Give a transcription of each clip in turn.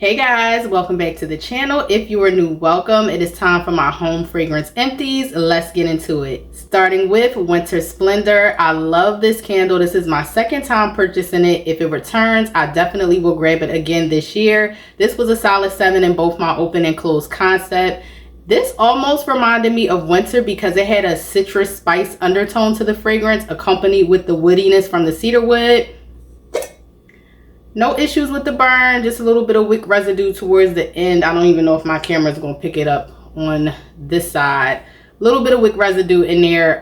Hey guys, welcome back to the channel. If you are new, welcome. It is time for my home fragrance empties. Let's get into it. Starting with Winter Splendor. I love this candle. This is my second time purchasing it. If it returns, I definitely will grab it again this year. This was a solid 7 in both my open and closed concept. This almost reminded me of winter because it had a citrus spice undertone to the fragrance, accompanied with the woodiness from the cedar wood. No issues with the burn, just a little bit of wick residue towards the end. I don't even know if my camera is going to pick it up on this side. A little bit of wick residue in there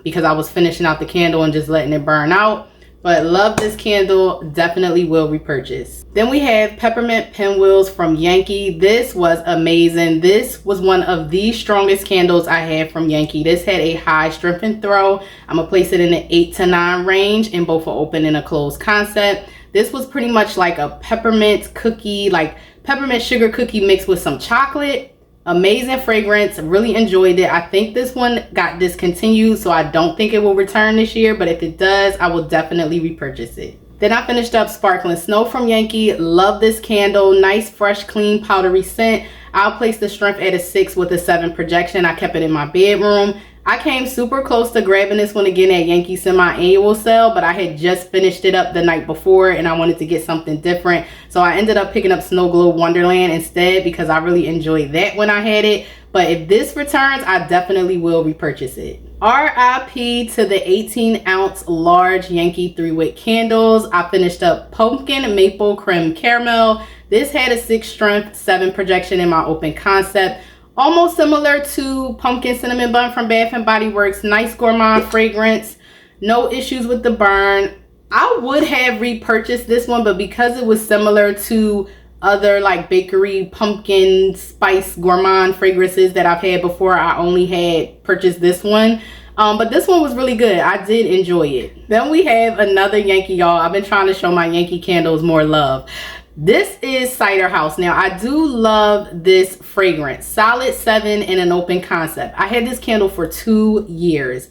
because I was finishing out the candle and just letting it burn out. But love this candle, definitely will repurchase. Then we have Peppermint Pinwheels from Yankee. This was amazing. This was one of the strongest candles I had from Yankee. This had a high strength and throw. I'm going to place it in the 8 to 9 range in both an open and a closed concept. This was pretty much like a peppermint cookie, like peppermint sugar cookie mixed with some chocolate. Amazing fragrance, really enjoyed it. I think this one got discontinued, so I don't think it will return this year, but if it does, I will definitely repurchase it. Then I finished up Sparkling Snow from Yankee. Love this candle, nice, fresh, clean, powdery scent. I'll place the strength at a 6 with a 7 projection. I kept it in my bedroom. I came super close to grabbing this one again at Yankee semi-annual sale, but I had just finished it up the night before and I wanted to get something different. So I ended up picking up Snow Globe Wonderland instead because I really enjoyed that when I had it. But if this returns, I definitely will repurchase it. RIP to the 18-ounce large Yankee 3-wick candles. I finished up Pumpkin Maple Creme Caramel. This had a 6 strength, 7 projection in my open concept. Almost similar to Pumpkin Cinnamon Bun from Bath & Body Works. Nice gourmand fragrance. No issues with the burn. I would have repurchased this one, but because it was similar to other like bakery pumpkin spice gourmand fragrances that I've had before, I only had purchased this one. But this one was really good. I did enjoy it. Then we have another Yankee, y'all. I've been trying to show my Yankee candles more love. This is Cider House. Now, I do love this fragrance. Solid 7 in an open concept. I had this candle for 2 years.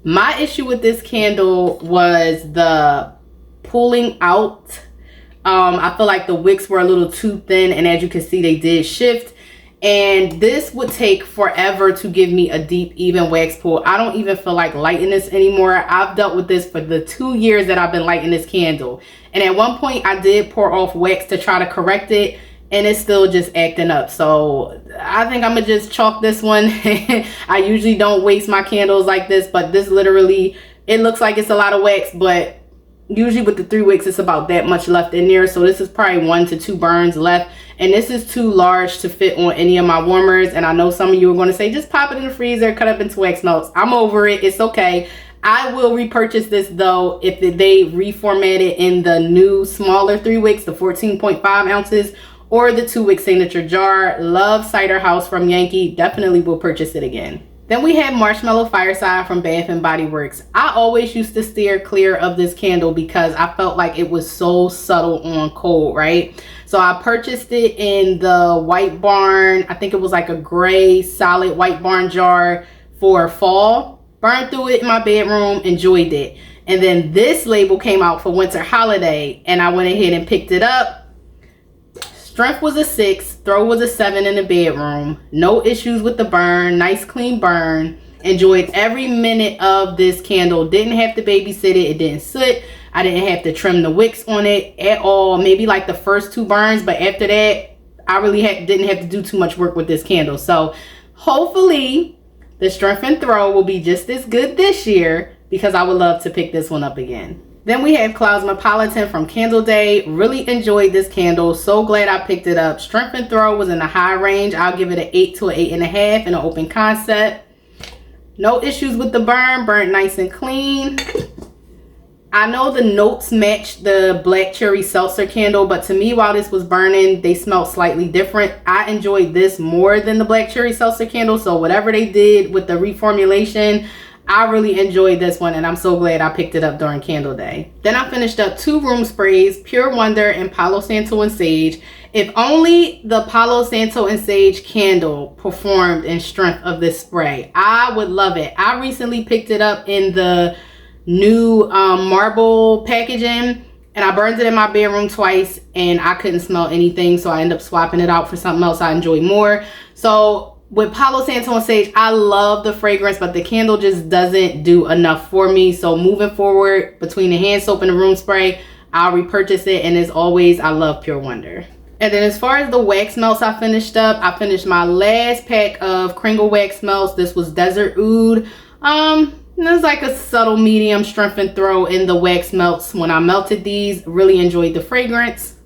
My issue with this candle was the pulling out. I feel like the wicks were a little too thin, and as you can see, they did shift. And this would take forever to give me a deep, even wax pull. I don't even feel like lighting this anymore. I've dealt with this for the 2 years that I've been lighting this candle. And at one point, I did pour off wax to try to correct it, and it's still just acting up. So I think I'm going to just chalk this one. I usually don't waste my candles like this, but this literally, it looks like it's a lot of wax, but usually with the 3 wicks, it's about that much left in there. So this is probably 1 to 2 burns left. And this is too large to fit on any of my warmers. And I know some of you are going to say, just pop it in the freezer, cut up into wax melts. I'm over it. It's okay. I will repurchase this though if they reformat it in the new smaller 3 wicks, the 14.5 ounces, or the 2 wick signature jar. Love Cider House from Yankee. Definitely will purchase it again. Then we have Marshmallow Fireside from Bath & Body Works. I always used to steer clear of this candle because I felt like it was so subtle on cold, right? So I purchased it in the White Barn. I think it was like a gray solid White Barn jar for fall. Burned through it in my bedroom, enjoyed it. And then this label came out for Winter Holiday and I went ahead and picked it up. Strength was a 6, throw was a 7 in the bedroom. No issues with the burn, nice clean burn. Enjoyed every minute of this candle. Didn't have to babysit it, it didn't soot. I didn't have to trim the wicks on it at all. Maybe like the first 2 burns, but after that, I really didn't have to do too much work with this candle. So hopefully the strength and throw will be just as good this year because I would love to pick this one up again. Then we have Cosmopolitan from Candle Day. Really enjoyed this candle. So glad I picked it up. Strength and throw was in the high range. I'll give it an 8 to an 8.5 in an open concept. No issues with the burn. Burnt nice and clean. I know the notes match the Black Cherry Seltzer candle, but to me, while this was burning, they smelled slightly different. I enjoyed this more than the Black Cherry Seltzer candle. So whatever they did with the reformulation, I really enjoyed this one and I'm so glad I picked it up during Candle Day. Then I finished up 2 room sprays, Pure Wonder and Palo Santo and Sage. If only the Palo Santo and Sage candle performed in strength of this spray, I would love it. I recently picked it up in the new marble packaging And I burned it in my bedroom twice and I couldn't smell anything, so I ended up swapping it out for something else I enjoy more. So with Palo Santo and Sage, I love the fragrance, but the candle just doesn't do enough for me. So moving forward, between the hand soap and the room spray, I'll repurchase it. And as always, I love Pure Wonder. And then as far as the wax melts I finished up, I finished my last pack of Kringle wax melts. This was Desert Oud. There's like a subtle medium strength and throw in the wax melts. When I melted these, really enjoyed the fragrance.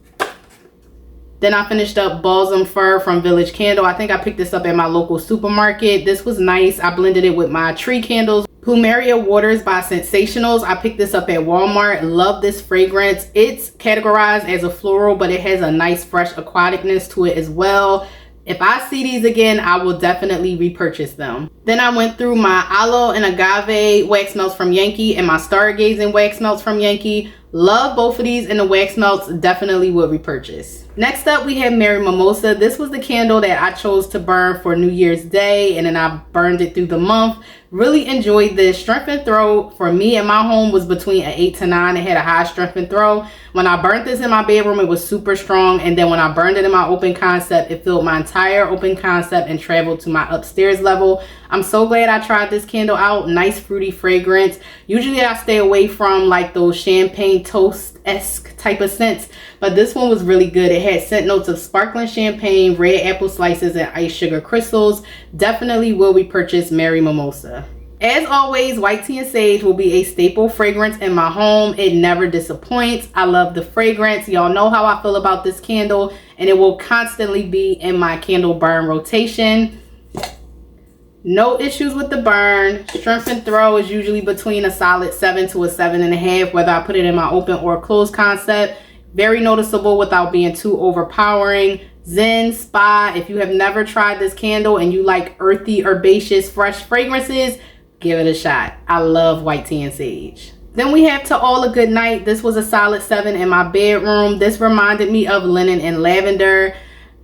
Then I finished up Balsam Fir from Village Candle. I think I picked this up at my local supermarket. This was nice. I blended it with my tree candles. Plumeria Waters by Sensationals. I picked this up at Walmart. Love this fragrance. It's categorized as a floral, but it has a nice fresh aquaticness to it as well. If I see these again, I will definitely repurchase them. Then I went through my Aloe and Agave wax melts from Yankee and my Stargazing wax melts from Yankee. Love both of these, and the wax melts definitely would repurchase. Next up, we have Mary Mimosa. This was the candle that I chose to burn for New Year's Day, and then I burned it through the month. Really enjoyed this. Strength and throw for me in my home was between an 8 to 9. It had a high strength and throw. When I burnt this in my bedroom, it was super strong, and then when I burned it in my open concept, it filled my entire open concept and traveled to my upstairs level. I'm so glad I tried this candle out. Nice fruity fragrance. Usually I stay away from like those champagne toast-esque type of scents, but this one was really good. It had scent notes of sparkling champagne, red apple slices, and iced sugar crystals. Definitely will repurchase Mary Mimosa. As always, white tea and sage will be a staple fragrance in my home. It never disappoints. I love the fragrance. Y'all know how I feel about this candle, and it will constantly be in my candle burn rotation. No issues with the burn. Strength and throw is usually between a solid 7 to a 7.5, whether I put it in my open or closed concept. Very noticeable without being too overpowering. Zen Spa, if you have never tried this candle and you like earthy, herbaceous, fresh fragrances, give it a shot. I love white tea and sage. Then we have To All a Good Night. This was a solid 7 in my bedroom. This reminded me of Linen and Lavender.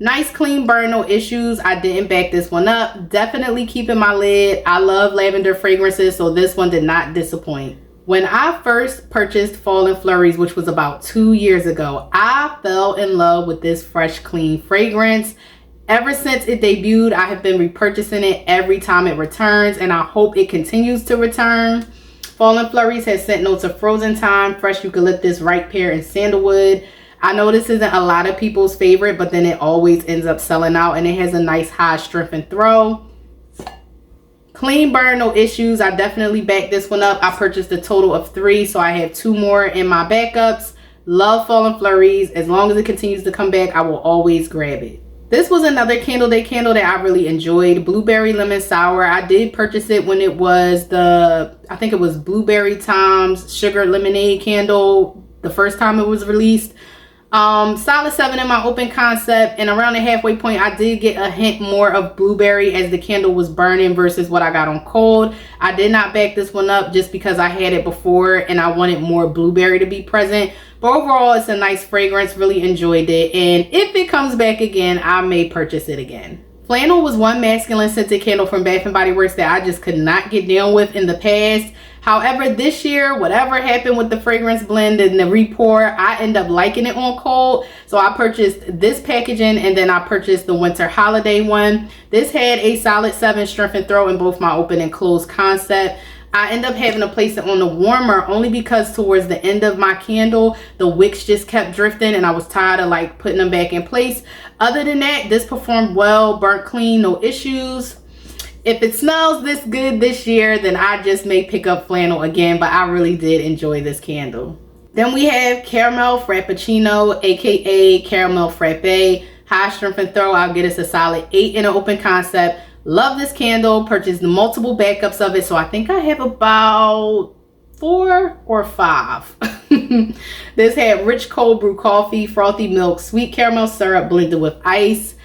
Nice clean burn, no issues. I didn't back this one up. Definitely keeping my lid. I love lavender fragrances, so this one did not disappoint. When I first purchased Fall & Flurries, which was about 2 years ago, I fell in love with this fresh, clean fragrance. Ever since it debuted, I have been repurchasing it every time it returns, and I hope it continues to return. Fall & Flurries has scent notes of frozen thyme, fresh eucalyptus, ripe pear, and sandalwood. I know this isn't a lot of people's favorite, but then it always ends up selling out, and it has a nice high strength and throw. Clean burn, no issues. I definitely backed this one up. I purchased a total of 3, so I have 2 more in my backups. Love Fall & Flurries. As long as it continues to come back, I will always grab it. This was another candle day candle that I really enjoyed. Blueberry Lemon Sour. I did purchase it when it was I think it was Blueberry Times Sugar Lemonade candle the first time it was released. Solid 7 in my open concept, and around the halfway point I did get a hint more of blueberry as the candle was burning versus what I got on cold. I did not back this one up just because I had it before and I wanted more blueberry to be present, but overall it's a nice fragrance. Really enjoyed it, and if it comes back again, I may purchase it again. Flannel was one masculine scented candle from Bath & Body Works that I just could not get down with in the past. However, this year, whatever happened with the fragrance blend and the repour, I end up liking it on cold. So I purchased this packaging, and then I purchased the winter holiday one. This had a solid 7 strength and throw in both my open and closed concept. I end up having to place it on the warmer only because towards the end of my candle, the wicks just kept drifting and I was tired of like putting them back in place. Other than that, this performed well, burnt clean, no issues. If it smells this good this year, then I just may pick up Flannel again, but I really did enjoy this candle. Then we have Caramel Frappuccino, aka Caramel Frappe. High strength and throw, I'll get us a solid 8 in an open concept. Love this candle, purchased multiple backups of it, so I think I have about 4 or 5. This had rich cold brew coffee, frothy milk, sweet caramel syrup blended with ice.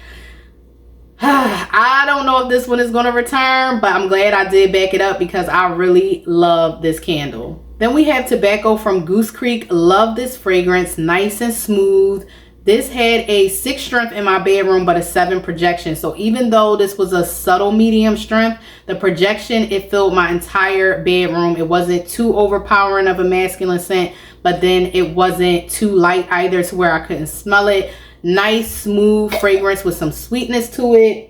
I don't know if this one is going to return, but I'm glad I did back it up because I really love this candle. Then we have Tobacco from Goose Creek. Love this fragrance, nice and smooth, This had a 6 strength in my bedroom, but a 7 projection. So even though this was a subtle medium strength, the projection, it filled my entire bedroom. It wasn't too overpowering of a masculine scent, but then it wasn't too light either to where I couldn't smell it. Nice, smooth fragrance with some sweetness to it.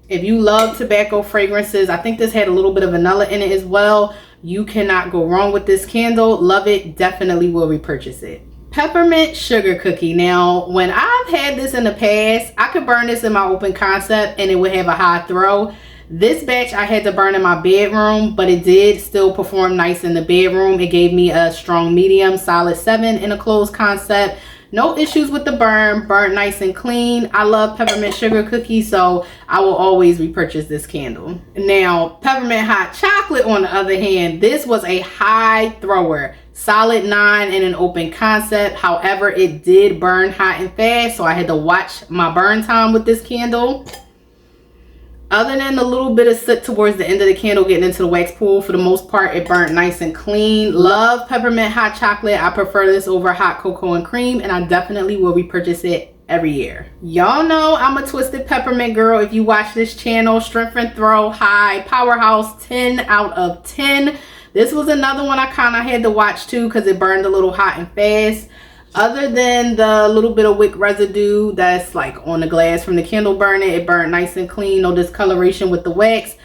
If you love tobacco fragrances, I think this had a little bit of vanilla in it as well. You cannot go wrong with this candle. Love it. Definitely will repurchase it. Peppermint sugar cookie. Now, when I've had this in the past, I could burn this in my open concept and it would have a high throw. This batch I had to burn in my bedroom, but it did still perform nice in the bedroom. It gave me a strong medium, solid 7 in a closed concept. No issues with the burn, burnt nice and clean. I love peppermint sugar cookie, so I will always repurchase this candle. Now, peppermint hot chocolate on the other hand, this was a high thrower. Solid 9 in an open concept. However, it did burn hot and fast, so I had to watch my burn time with this candle. Other than a little bit of soot towards the end of the candle getting into the wax pool, for the most part, it burnt nice and clean. Love peppermint hot chocolate. I prefer this over hot cocoa and cream, and I definitely will repurchase it every year. Y'all know I'm a twisted peppermint girl. If you watch this channel, strength and throw, high, powerhouse, 10 out of 10. This was another one I kind of had to watch too because it burned a little hot and fast. Other than the little bit of wick residue that's like on the glass from the candle burning, it burned nice and clean, no discoloration with the wax.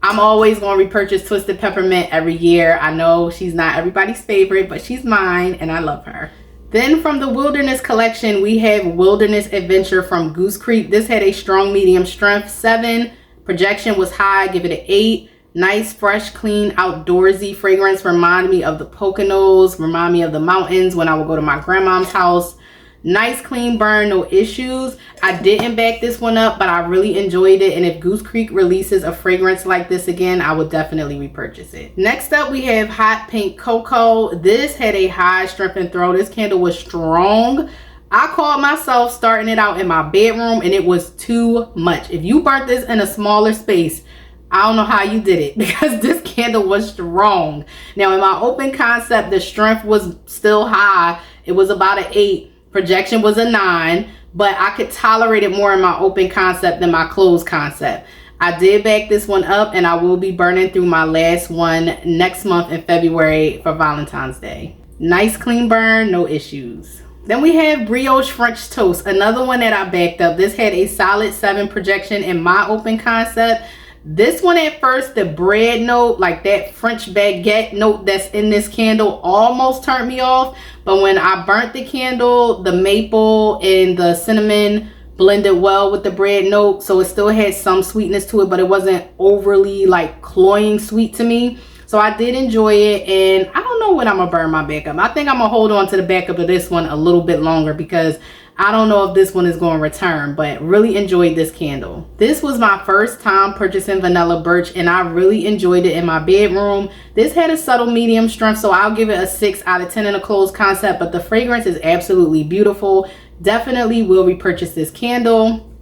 I'm always going to repurchase Twisted Peppermint every year. I know she's not everybody's favorite, but she's mine and I love her. Then from the Wilderness collection, we have Wilderness Adventure from Goose Creek. This had a strong medium strength, 7. Projection was high, give it an 8. Nice, fresh, clean, outdoorsy fragrance. Remind me of the Poconos, remind me of the mountains when I would go to my grandma's house. Nice, clean burn, no issues. I didn't back this one up, but I really enjoyed it. And if Goose Creek releases a fragrance like this again, I would definitely repurchase it. Next up, we have Hot Pink Cocoa. This had a high strength and throw. This candle was strong. I caught myself starting it out in my bedroom and it was too much. If you burnt this in a smaller space, I don't know how you did it because this candle was strong. Now in my open concept, the strength was still high. It was about an 8. Projection was a 9, but I could tolerate it more in my open concept than my closed concept. I did back this one up and I will be burning through my last one next month in February for Valentine's Day. Nice clean burn, no issues. Then we have Brioche French Toast, another one that I backed up. This had a solid 7 projection in my open concept. This one at first, the bread note, like that French baguette note that's in this candle almost turned me off. But when I burnt the candle, the maple and the cinnamon blended well with the bread note. So it still had some sweetness to it, but it wasn't overly like cloying sweet to me. So I did enjoy it, and I don't know when I'm gonna burn my backup. I think I'm gonna hold on to the backup of this one a little bit longer because I don't know if this one is going to return, but really enjoyed this candle. This was my first time purchasing Vanilla Birch and I really enjoyed it in my bedroom. This had a subtle medium strength, so I'll give it a 6 out of 10 in a closed concept, but the fragrance is absolutely beautiful. Definitely will repurchase this candle.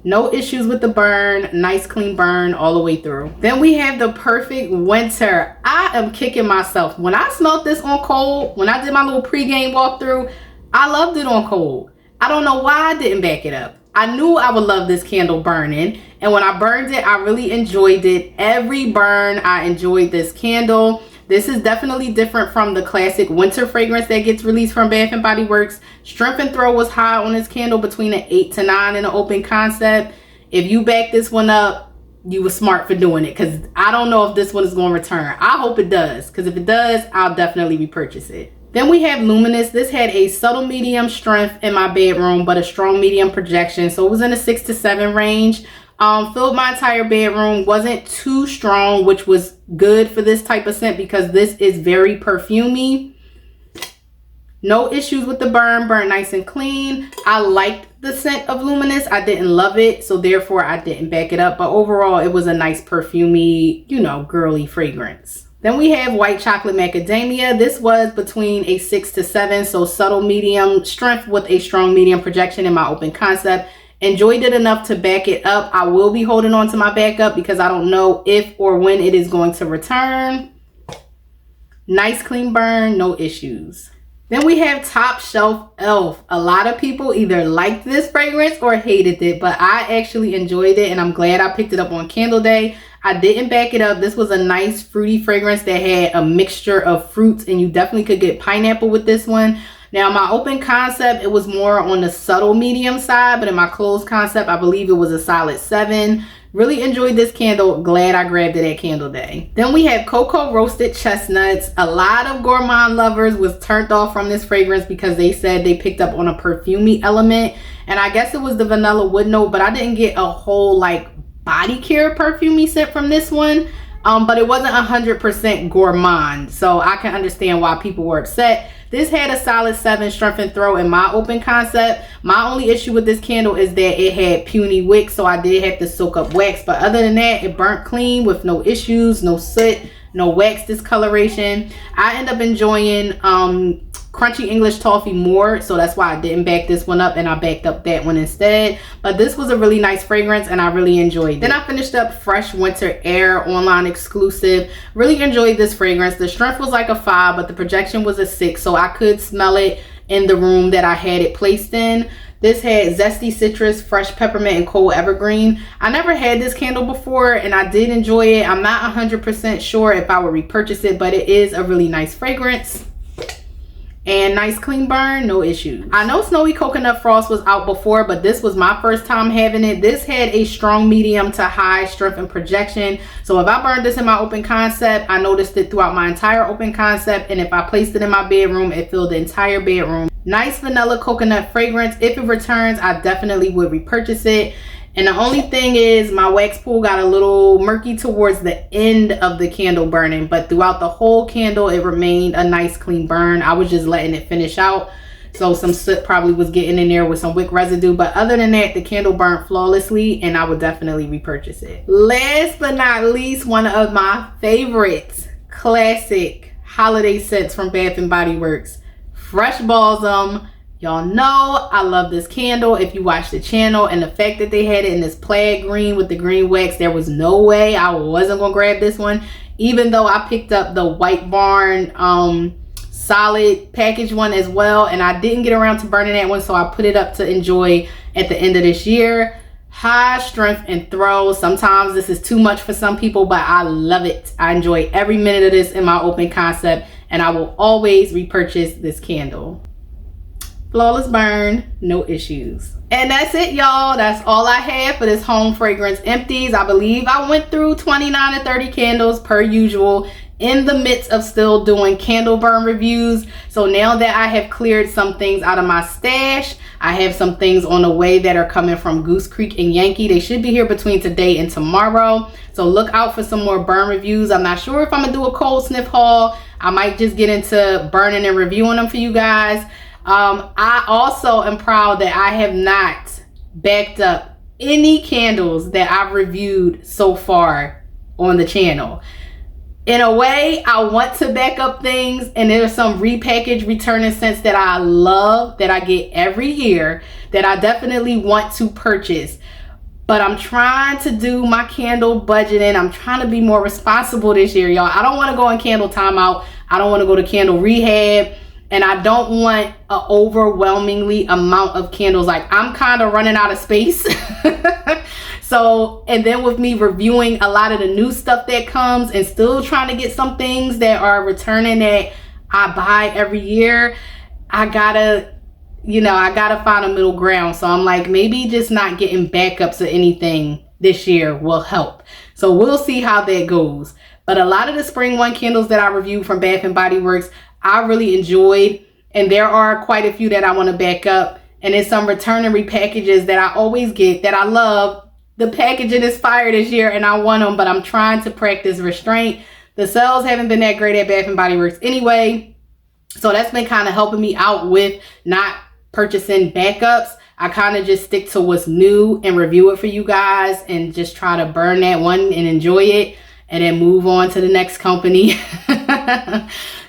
No issues with the burn. Nice clean burn all the way through. Then we have the Perfect Winter. I am kicking myself. When I smelled this on cold, when I did my little pregame walkthrough, I loved it on cold. I don't know why I didn't back it up. I knew I would love this candle burning, and when I burned it, I really enjoyed it. Every burn, I enjoyed this candle. This is definitely different from the classic winter fragrance that gets released from Bath & Body Works. Strength and throw was high on this candle, between an 8 to 9 in an open concept. If you back this one up, you were smart for doing it, because I don't know if this one is going to return. I hope it does, because if it does, I'll definitely repurchase it. Then we have Luminous. This had a subtle medium strength in my bedroom, but a strong medium projection. So it was in the 6 to 7 range. Filled my entire bedroom. Wasn't too strong, which was good for this type of scent because this is very perfumey. No issues with the burn. Burn nice and clean. I liked the scent of Luminous. I didn't love it, so therefore I didn't back it up. But overall, it was a nice perfumey, you know, girly fragrance. Then we have White Chocolate Macadamia. This was between a 6 to 7, so subtle medium strength with a strong medium projection in my open concept. Enjoyed it enough to back it up. I will be holding on to my backup because I don't know if or when it is going to return. Nice clean burn, no issues. Then we have Top Shelf Elf. A lot of people either liked this fragrance or hated it, but I actually enjoyed it and I'm glad I picked it up on Candle Day. I didn't back it up. This was a nice fruity fragrance that had a mixture of fruits, and you definitely could get pineapple with this one. Now, my open concept, it was more on the subtle medium side, but in my closed concept, I believe it was a solid 7. Really enjoyed this candle. Glad I grabbed it at Candle Day. Then we have Cocoa Roasted Chestnuts. A lot of gourmand lovers was turned off from this fragrance because they said they picked up on a perfumey element. And I guess it was the vanilla wood note, but I didn't get a whole like body care perfumey scent from this one. But it wasn't 100% gourmand. So I can understand why people were upset. This had a solid 7 strength and throw in my open concept. My only issue with this candle is that it had puny wick, so I did have to soak up wax. But other than that, it burnt clean with no issues, no soot, no wax discoloration. I end up enjoying Crunchy English Toffee more, so that's why I didn't back this one up and I backed up that one instead. But this was a really nice fragrance and I really enjoyed it. Then I finished up Fresh Winter Air online exclusive. Really enjoyed this fragrance. The strength was like a 5, but the projection was a 6, so I could smell it in the room that I had it placed in. This had zesty citrus, fresh peppermint, and cold evergreen. I never had this candle before and I did enjoy it. I'm not 100% sure if I would repurchase it, but it is a really nice fragrance. And nice clean burn, no issues. I know Snowy Coconut Frost was out before, but this was my first time having it. This had a strong medium to high strength and projection. So if I burned this in my open concept, I noticed it throughout my entire open concept. And if I placed it in my bedroom, it filled the entire bedroom. Nice vanilla coconut fragrance. If it returns, I definitely would repurchase it. And the only thing is my wax pool got a little murky towards the end of the candle burning, but throughout the whole candle, it remained a nice clean burn. I was just letting it finish out. So some soot probably was getting in there with some wick residue. But other than that, the candle burnt flawlessly and I would definitely repurchase it. Last but not least, one of my favorites, classic holiday scents from Bath & Body Works, Fresh Balsam. Y'all know I love this candle if you watch the channel, and the fact that they had it in this plaid green with the green wax, there was no way I wasn't gonna grab this one, even though I picked up the White Barn solid package one as well, and I didn't get around to burning that one, so I put it up to enjoy at the end of this year. High strength and throw. Sometimes this is too much for some people, but I love it. I enjoy every minute of this in my open concept, and I will always repurchase this candle. Flawless burn, no issues. And that's it, y'all. That's all I have for this home fragrance empties. I believe I went through 29 to 30 candles per usual, in the midst of still doing candle burn reviews. So now that I have cleared some things out of my stash, I have some things on the way that are coming from Goose Creek and Yankee. They should be here between today and tomorrow. So look out for some more burn reviews. I'm not sure if I'm gonna do a cold sniff haul. I might just get into burning and reviewing them for you guys. I also am proud that I have not backed up any candles that I've reviewed so far on the channel. In a way, I want to back up things, and there's some repackaged returning scents that I love, that I get every year, that I definitely want to purchase. But I'm trying to do my candle budgeting. I'm trying to be more responsible this year, y'all. I don't want to go in candle timeout. I don't want to go to candle rehab. And I don't want an overwhelmingly amount of candles. Like, I'm kind of running out of space. So, and then with me reviewing a lot of the new stuff that comes and still trying to get some things that are returning that I buy every year, I gotta find a middle ground. So I'm like, maybe just not getting backups or anything this year will help. So we'll see how that goes. But a lot of the spring one candles that I reviewed from Bath & Body Works, I really enjoyed, and there are quite a few that I want to back up, and there's some return and repackages that I always get that I love. The packaging is fire this year and I want them, but I'm trying to practice restraint. The sales haven't been that great at Bath & Body Works anyway, so that's been kind of helping me out with not purchasing backups. I kind of just stick to what's new and review it for you guys and just try to burn that one and enjoy it and then move on to the next company.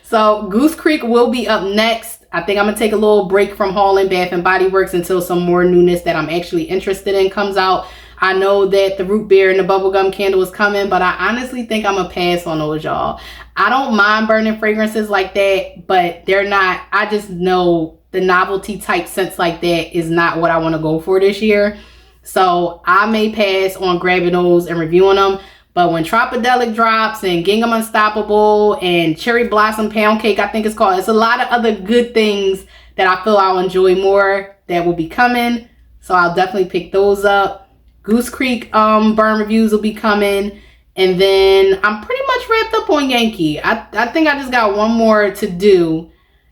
So Goose Creek will be up next. I think I'm gonna take a little break from hauling Bath & Body Works until some more newness that I'm actually interested in comes out. I know that the root beer and the bubblegum candle is coming, but I honestly think I'm gonna pass on those, y'all. I don't mind burning fragrances like that, but they're not, I just know the novelty type scents like that is not what I want to go for this year. So I may pass on grabbing those and reviewing them. But when Tropidelic drops and Gingham Unstoppable and Cherry Blossom Pound Cake, I think it's called, it's a lot of other good things that I feel I'll enjoy more that will be coming. So I'll definitely pick those up. Goose Creek burn reviews will be coming. And then I'm pretty much wrapped up on Yankee. I think I just got one more to do.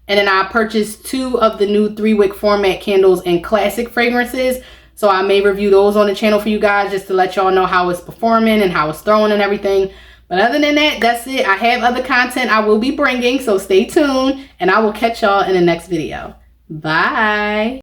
And then I purchased 2 of the new 3-wick format candles in classic fragrances. So I may review those on the channel for you guys just to let y'all know how it's performing and how it's throwing and everything. But other than that, that's it. I have other content I will be bringing, so stay tuned. And I will catch y'all in the next video. Bye.